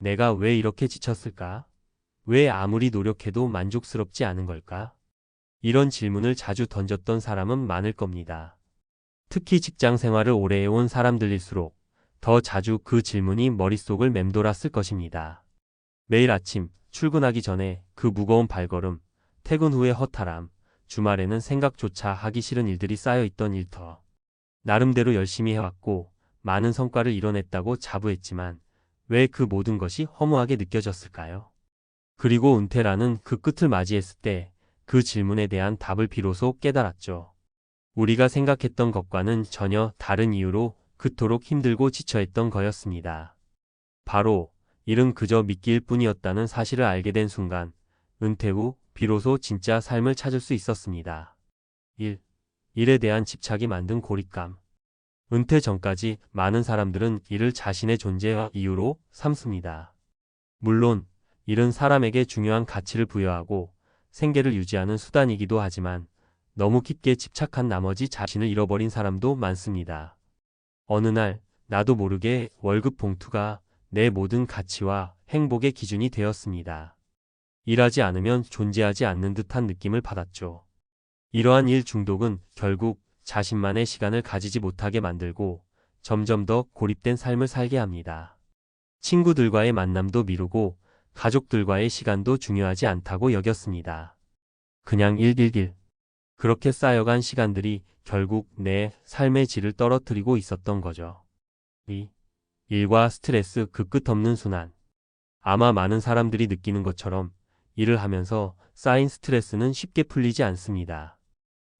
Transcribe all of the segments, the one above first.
내가 왜 이렇게 지쳤을까? 왜 아무리 노력해도 만족스럽지 않은 걸까? 이런 질문을 자주 던졌던 사람은 많을 겁니다. 특히 직장 생활을 오래 해온 사람들일수록 더 자주 그 질문이 머릿속을 맴돌았을 것입니다. 매일 아침 출근하기 전에 그 무거운 발걸음, 퇴근 후의 허탈함, 주말에는 생각조차 하기 싫은 일들이 쌓여있던 일터. 나름대로 열심히 해왔고 많은 성과를 이뤄냈다고 자부했지만 왜 그 모든 것이 허무하게 느껴졌을까요? 그리고 은퇴라는 그 끝을 맞이했을 때 그 질문에 대한 답을 비로소 깨달았죠. 우리가 생각했던 것과는 전혀 다른 이유로 그토록 힘들고 지쳐했던 거였습니다. 바로 일은 그저 미끼일 뿐이었다는 사실을 알게 된 순간 은퇴 후 비로소 진짜 삶을 찾을 수 있었습니다. 일에 대한 집착이 만든 고립감. 은퇴 전까지 많은 사람들은 일을 자신의 존재와 이유로 삼습니다. 물론 일은 사람에게 중요한 가치를 부여하고 생계를 유지하는 수단이기도 하지만 너무 깊게 집착한 나머지 자신을 잃어버린 사람도 많습니다. 어느 날 나도 모르게 월급 봉투가 내 모든 가치와 행복의 기준이 되었습니다. 일하지 않으면 존재하지 않는 듯한 느낌을 받았죠. 이러한 일 중독은 결국 자신만의 시간을 가지지 못하게 만들고 점점 더 고립된 삶을 살게 합니다. 친구들과의 만남도 미루고 가족들과의 시간도 중요하지 않다고 여겼습니다. 그냥 일. 그렇게 쌓여간 시간들이 결국 내 삶의 질을 떨어뜨리고 있었던 거죠. 일과 스트레스 그 끝없는 순환. 아마 많은 사람들이 느끼는 것처럼 일을 하면서 쌓인 스트레스는 쉽게 풀리지 않습니다.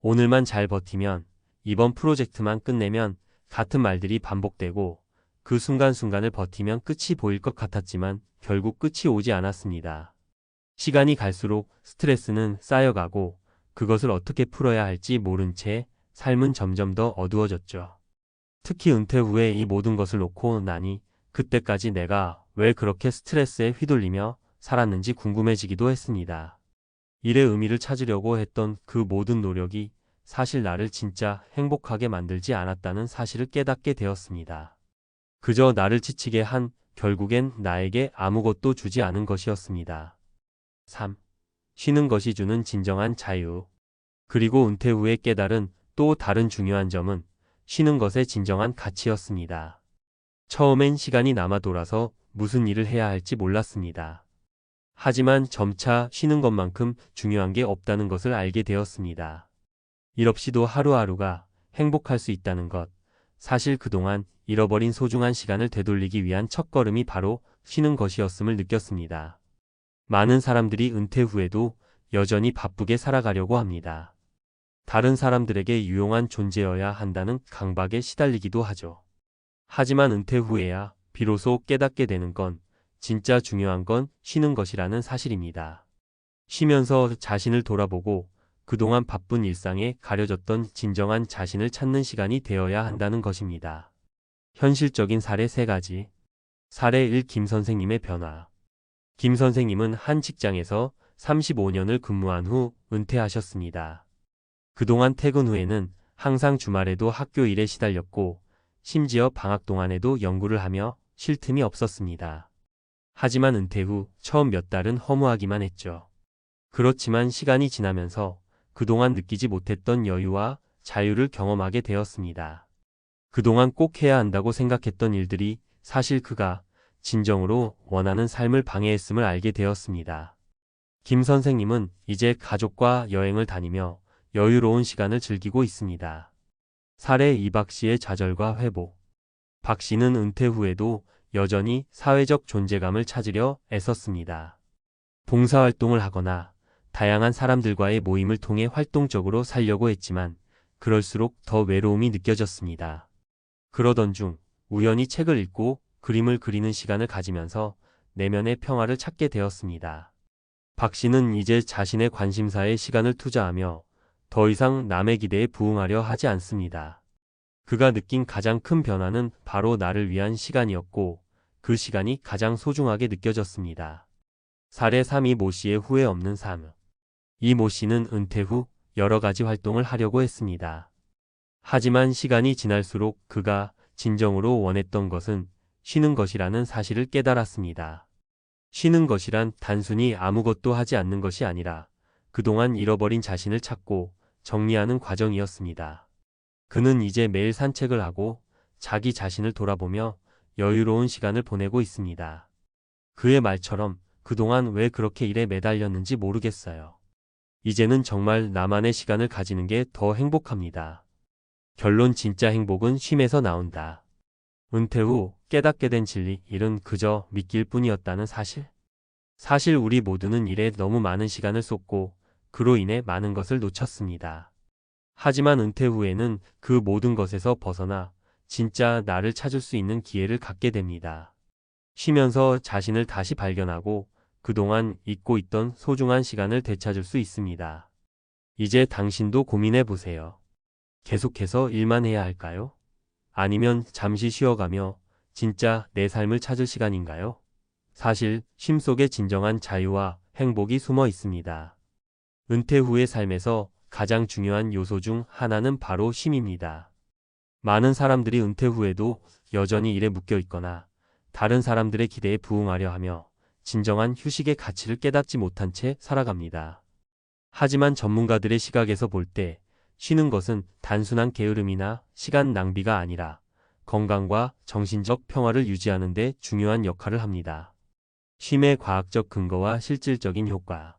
오늘만 잘 버티면, 이번 프로젝트만 끝내면 같은 말들이 반복되고 그 순간순간을 버티면 끝이 보일 것 같았지만 결국 끝이 오지 않았습니다. 시간이 갈수록 스트레스는 쌓여가고 그것을 어떻게 풀어야 할지 모른 채 삶은 점점 더 어두워졌죠. 특히 은퇴 후에 이 모든 것을 놓고 나니 그때까지 내가 왜 그렇게 스트레스에 휘둘리며 살았는지 궁금해지기도 했습니다. 일의 의미를 찾으려고 했던 그 모든 노력이 사실 나를 진짜 행복하게 만들지 않았다는 사실을 깨닫게 되었습니다. 그저 나를 지치게 한 결국엔 나에게 아무것도 주지 않은 것이었습니다. 3. 쉬는 것이 주는 진정한 자유. 그리고 은퇴 후에 깨달은 또 다른 중요한 점은 쉬는 것의 진정한 가치였습니다. 처음엔 시간이 남아 돌아서 무슨 일을 해야 할지 몰랐습니다. 하지만 점차 쉬는 것만큼 중요한 게 없다는 것을 알게 되었습니다. 일 없이도 하루하루가 행복할 수 있다는 것, 사실 그동안 잃어버린 소중한 시간을 되돌리기 위한 첫걸음이 바로 쉬는 것이었음을 느꼈습니다. 많은 사람들이 은퇴 후에도 여전히 바쁘게 살아가려고 합니다. 다른 사람들에게 유용한 존재여야 한다는 강박에 시달리기도 하죠. 하지만 은퇴 후에야 비로소 깨닫게 되는 건 진짜 중요한 건 쉬는 것이라는 사실입니다. 쉬면서 자신을 돌아보고 그동안 바쁜 일상에 가려졌던 진정한 자신을 찾는 시간이 되어야 한다는 것입니다. 현실적인 사례 3가지. 사례 1. 김 선생님의 변화. 김 선생님은 한 직장에서 35년을 근무한 후 은퇴하셨습니다. 그동안 퇴근 후에는 항상 주말에도 학교 일에 시달렸고 심지어 방학 동안에도 연구를 하며 쉴 틈이 없었습니다. 하지만 은퇴 후 처음 몇 달은 허무하기만 했죠. 그렇지만 시간이 지나면서 그동안 느끼지 못했던 여유와 자유를 경험하게 되었습니다. 그동안 꼭 해야 한다고 생각했던 일들이 사실 그가 진정으로 원하는 삶을 방해했음을 알게 되었습니다. 김 선생님은 이제 가족과 여행을 다니며 여유로운 시간을 즐기고 있습니다. 사례 2. 박 씨의 좌절과 회복. 박 씨는 은퇴 후에도 여전히 사회적 존재감을 찾으려 애썼습니다. 봉사활동을 하거나 다양한 사람들과의 모임을 통해 활동적으로 살려고 했지만 그럴수록 더 외로움이 느껴졌습니다. 그러던 중 우연히 책을 읽고 그림을 그리는 시간을 가지면서 내면의 평화를 찾게 되었습니다. 박 씨는 이제 자신의 관심사에 시간을 투자하며 더 이상 남의 기대에 부응하려 하지 않습니다. 그가 느낀 가장 큰 변화는 바로 나를 위한 시간이었고 그 시간이 가장 소중하게 느껴졌습니다. 사례 3. 이 모 씨의 후회 없는 삶. 이 모 씨는 은퇴 후 여러 가지 활동을 하려고 했습니다. 하지만 시간이 지날수록 그가 진정으로 원했던 것은 쉬는 것이라는 사실을 깨달았습니다. 쉬는 것이란 단순히 아무것도 하지 않는 것이 아니라 그동안 잃어버린 자신을 찾고 정리하는 과정이었습니다. 그는 이제 매일 산책을 하고 자기 자신을 돌아보며 여유로운 시간을 보내고 있습니다. 그의 말처럼 그동안 왜 그렇게 일에 매달렸는지 모르겠어요. 이제는 정말 나만의 시간을 가지는 게 더 행복합니다. 결론 진짜 행복은 쉼에서 나온다. 은퇴 후 깨닫게 된 진리, 일은 그저 믿길 뿐이었다는 사실. 사실 우리 모두는 일에 너무 많은 시간을 쏟고 그로 인해 많은 것을 놓쳤습니다. 하지만 은퇴 후에는 그 모든 것에서 벗어나 진짜 나를 찾을 수 있는 기회를 갖게 됩니다. 쉬면서 자신을 다시 발견하고 그동안 잊고 있던 소중한 시간을 되찾을 수 있습니다. 이제 당신도 고민해 보세요. 계속해서 일만 해야 할까요? 아니면 잠시 쉬어가며 진짜 내 삶을 찾을 시간인가요? 사실 쉼 속에 진정한 자유와 행복이 숨어 있습니다. 은퇴 후의 삶에서 가장 중요한 요소 중 하나는 바로 쉼입니다. 많은 사람들이 은퇴 후에도 여전히 일에 묶여 있거나 다른 사람들의 기대에 부응하려 하며 진정한 휴식의 가치를 깨닫지 못한 채 살아갑니다. 하지만 전문가들의 시각에서 볼 때 쉬는 것은 단순한 게으름이나 시간 낭비가 아니라 건강과 정신적 평화를 유지하는 데 중요한 역할을 합니다. 쉼의 과학적 근거와 실질적인 효과.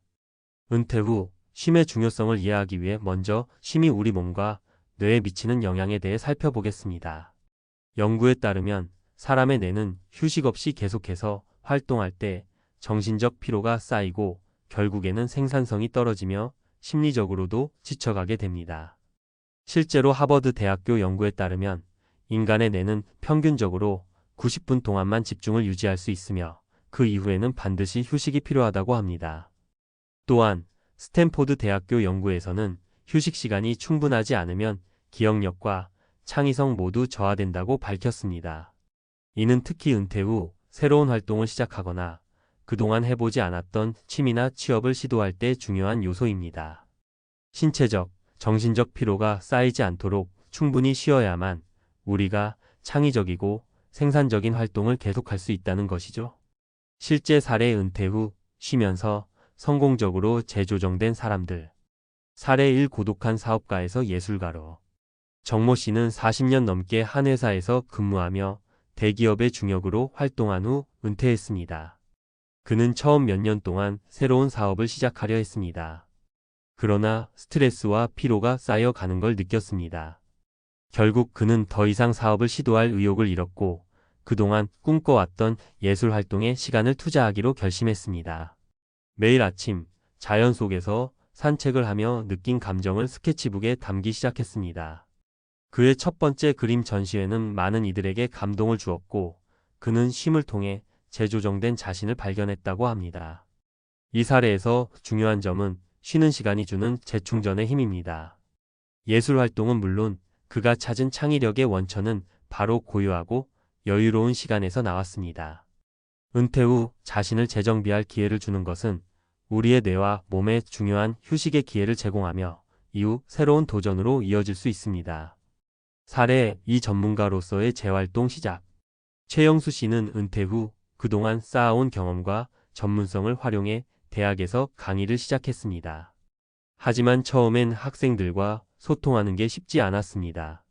은퇴 후 쉼의 중요성을 이해하기 위해 먼저 쉼이 우리 몸과 뇌에 미치는 영향에 대해 살펴보겠습니다. 연구에 따르면 사람의 뇌는 휴식 없이 계속해서 활동할 때 정신적 피로가 쌓이고 결국에는 생산성이 떨어지며 심리적으로도 지쳐가게 됩니다. 실제로 하버드 대학교 연구에 따르면 인간의 뇌는 평균적으로 90분 동안만 집중을 유지할 수 있으며 그 이후에는 반드시 휴식이 필요하다고 합니다. 또한 스탠포드 대학교 연구에서는 휴식 시간이 충분하지 않으면 기억력과 창의성 모두 저하된다고 밝혔습니다. 이는 특히 은퇴 후 새로운 활동을 시작하거나 그동안 해보지 않았던 취미나 취업을 시도할 때 중요한 요소입니다. 신체적, 정신적 피로가 쌓이지 않도록 충분히 쉬어야만 우리가 창의적이고 생산적인 활동을 계속할 수 있다는 것이죠. 실제 사례 은퇴 후 쉬면서 성공적으로 재조정된 사람들. 사례 1 고독한 사업가에서 예술가로. 정모 씨는 40년 넘게 한 회사에서 근무하며 대기업의 중역으로 활동한 후 은퇴했습니다. 그는 처음 몇 년 동안 새로운 사업을 시작하려 했습니다. 그러나 스트레스와 피로가 쌓여가는 걸 느꼈습니다. 결국 그는 더 이상 사업을 시도할 의욕을 잃었고 그동안 꿈꿔왔던 예술 활동에 시간을 투자하기로 결심했습니다. 매일 아침 자연 속에서 산책을 하며 느낀 감정을 스케치북에 담기 시작했습니다. 그의 첫 번째 그림 전시회는 많은 이들에게 감동을 주었고 그는 쉼을 통해 재조정된 자신을 발견했다고 합니다. 이 사례에서 중요한 점은 쉬는 시간이 주는 재충전의 힘입니다. 예술 활동은 물론 그가 찾은 창의력의 원천은 바로 고요하고 여유로운 시간에서 나왔습니다. 은퇴 후 자신을 재정비할 기회를 주는 것은 우리의 뇌와 몸에 중요한 휴식의 기회를 제공하며 이후 새로운 도전으로 이어질 수 있습니다. 사례 2 전문가로서의 재활동 시작. 최영수 씨는 은퇴 후 그동안 쌓아온 경험과 전문성을 활용해 대학에서 강의를 시작했습니다. 하지만 처음엔 학생들과 소통하는 게 쉽지 않았습니다.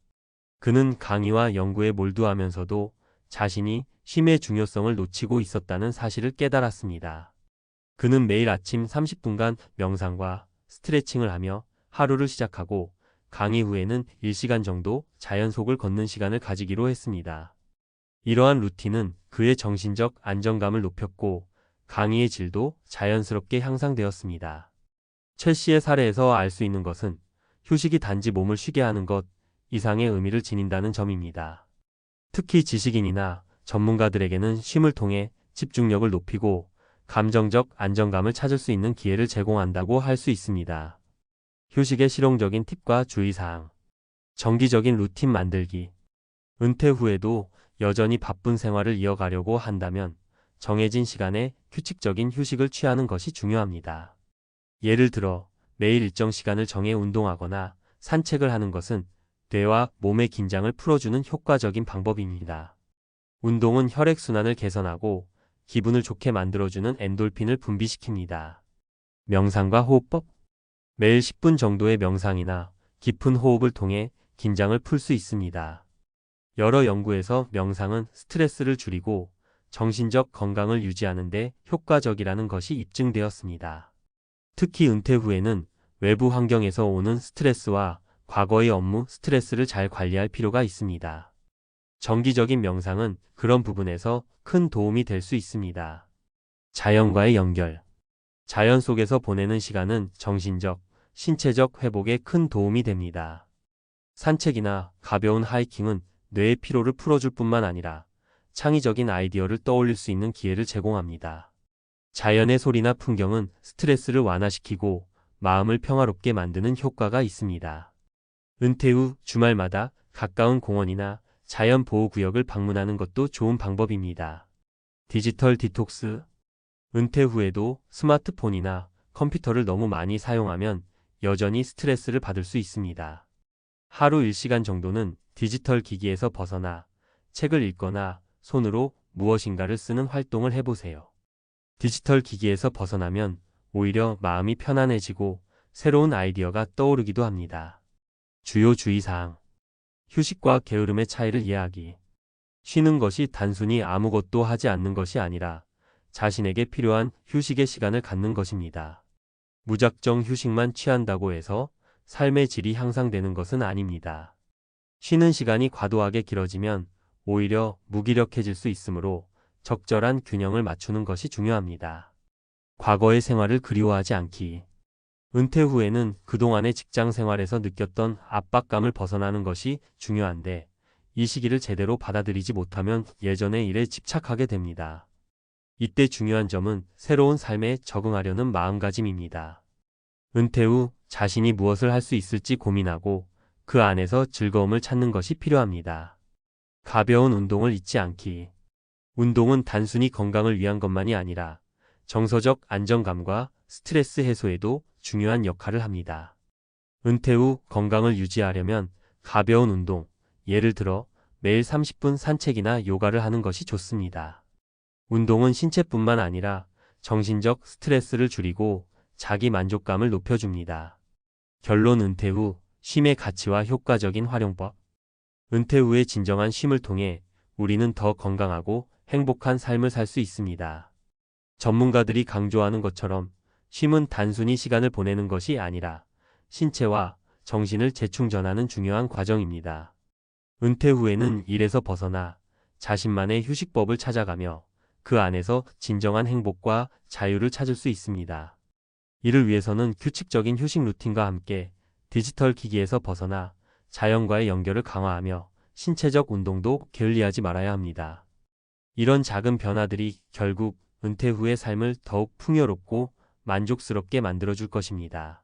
그는 강의와 연구에 몰두하면서도 자신이 쉼의 중요성을 놓치고 있었다는 사실을 깨달았습니다. 그는 매일 아침 30분간 명상과 스트레칭을 하며 하루를 시작하고 강의 후에는 1시간 정도 자연 속을 걷는 시간을 가지기로 했습니다. 이러한 루틴은 그의 정신적 안정감을 높였고 강의의 질도 자연스럽게 향상되었습니다. 최 씨의 사례에서 알 수 있는 것은 휴식이 단지 몸을 쉬게 하는 것 이상의 의미를 지닌다는 점입니다. 특히 지식인이나 전문가들에게는 쉼을 통해 집중력을 높이고 감정적 안정감을 찾을 수 있는 기회를 제공한다고 할 수 있습니다. 휴식의 실용적인 팁과 주의사항. 정기적인 루틴 만들기. 은퇴 후에도 여전히 바쁜 생활을 이어가려고 한다면 정해진 시간에 규칙적인 휴식을 취하는 것이 중요합니다. 예를 들어 매일 일정 시간을 정해 운동하거나 산책을 하는 것은 뇌와 몸의 긴장을 풀어주는 효과적인 방법입니다. 운동은 혈액순환을 개선하고 기분을 좋게 만들어주는 엔돌핀을 분비시킵니다. 명상과 호흡법. 매일 10분 정도의 명상이나 깊은 호흡을 통해 긴장을 풀 수 있습니다. 여러 연구에서 명상은 스트레스를 줄이고 정신적 건강을 유지하는 데 효과적이라는 것이 입증되었습니다. 특히 은퇴 후에는 외부 환경에서 오는 스트레스와 과거의 업무 스트레스를 잘 관리할 필요가 있습니다. 정기적인 명상은 그런 부분에서 큰 도움이 될 수 있습니다. 자연과의 연결. 자연 속에서 보내는 시간은 정신적, 신체적 회복에 큰 도움이 됩니다. 산책이나 가벼운 하이킹은 뇌의 피로를 풀어줄 뿐만 아니라 창의적인 아이디어를 떠올릴 수 있는 기회를 제공합니다. 자연의 소리나 풍경은 스트레스를 완화시키고 마음을 평화롭게 만드는 효과가 있습니다. 은퇴 후 주말마다 가까운 공원이나 자연 보호구역을 방문하는 것도 좋은 방법입니다. 디지털 디톡스. 은퇴 후에도 스마트폰이나 컴퓨터를 너무 많이 사용하면 여전히 스트레스를 받을 수 있습니다. 하루 1시간 정도는 디지털 기기에서 벗어나 책을 읽거나 손으로 무엇인가를 쓰는 활동을 해보세요. 디지털 기기에서 벗어나면 오히려 마음이 편안해지고 새로운 아이디어가 떠오르기도 합니다. 주요 주의사항. 휴식과 게으름의 차이를 이해하기. 쉬는 것이 단순히 아무것도 하지 않는 것이 아니라 자신에게 필요한 휴식의 시간을 갖는 것입니다. 무작정 휴식만 취한다고 해서 삶의 질이 향상되는 것은 아닙니다. 쉬는 시간이 과도하게 길어지면 오히려 무기력해질 수 있으므로 적절한 균형을 맞추는 것이 중요합니다. 과거의 생활을 그리워하지 않기. 은퇴 후에는 그동안의 직장 생활에서 느꼈던 압박감을 벗어나는 것이 중요한데 이 시기를 제대로 받아들이지 못하면 예전의 일에 집착하게 됩니다. 이때 중요한 점은 새로운 삶에 적응하려는 마음가짐입니다. 은퇴 후 자신이 무엇을 할 수 있을지 고민하고 그 안에서 즐거움을 찾는 것이 필요합니다. 가벼운 운동을 잊지 않기. 운동은 단순히 건강을 위한 것만이 아니라 정서적 안정감과 스트레스 해소에도 중요한 역할을 합니다. 은퇴 후 건강을 유지하려면 가벼운 운동, 예를 들어 매일 30분 산책이나 요가를 하는 것이 좋습니다. 운동은 신체뿐만 아니라 정신적 스트레스를 줄이고 자기 만족감을 높여줍니다. 결론. 은퇴 후 쉼의 가치와 효과적인 활용법. 은퇴 후의 진정한 쉼을 통해 우리는 더 건강하고 행복한 삶을 살 수 있습니다. 전문가들이 강조하는 것처럼 쉼은 단순히 시간을 보내는 것이 아니라 신체와 정신을 재충전하는 중요한 과정입니다. 은퇴 후에는 일에서 벗어나 자신만의 휴식법을 찾아가며 그 안에서 진정한 행복과 자유를 찾을 수 있습니다. 이를 위해서는 규칙적인 휴식 루틴과 함께 디지털 기기에서 벗어나 자연과의 연결을 강화하며 신체적 운동도 게을리하지 말아야 합니다. 이런 작은 변화들이 결국 은퇴 후의 삶을 더욱 풍요롭고 만족스럽게 만들어줄 것입니다.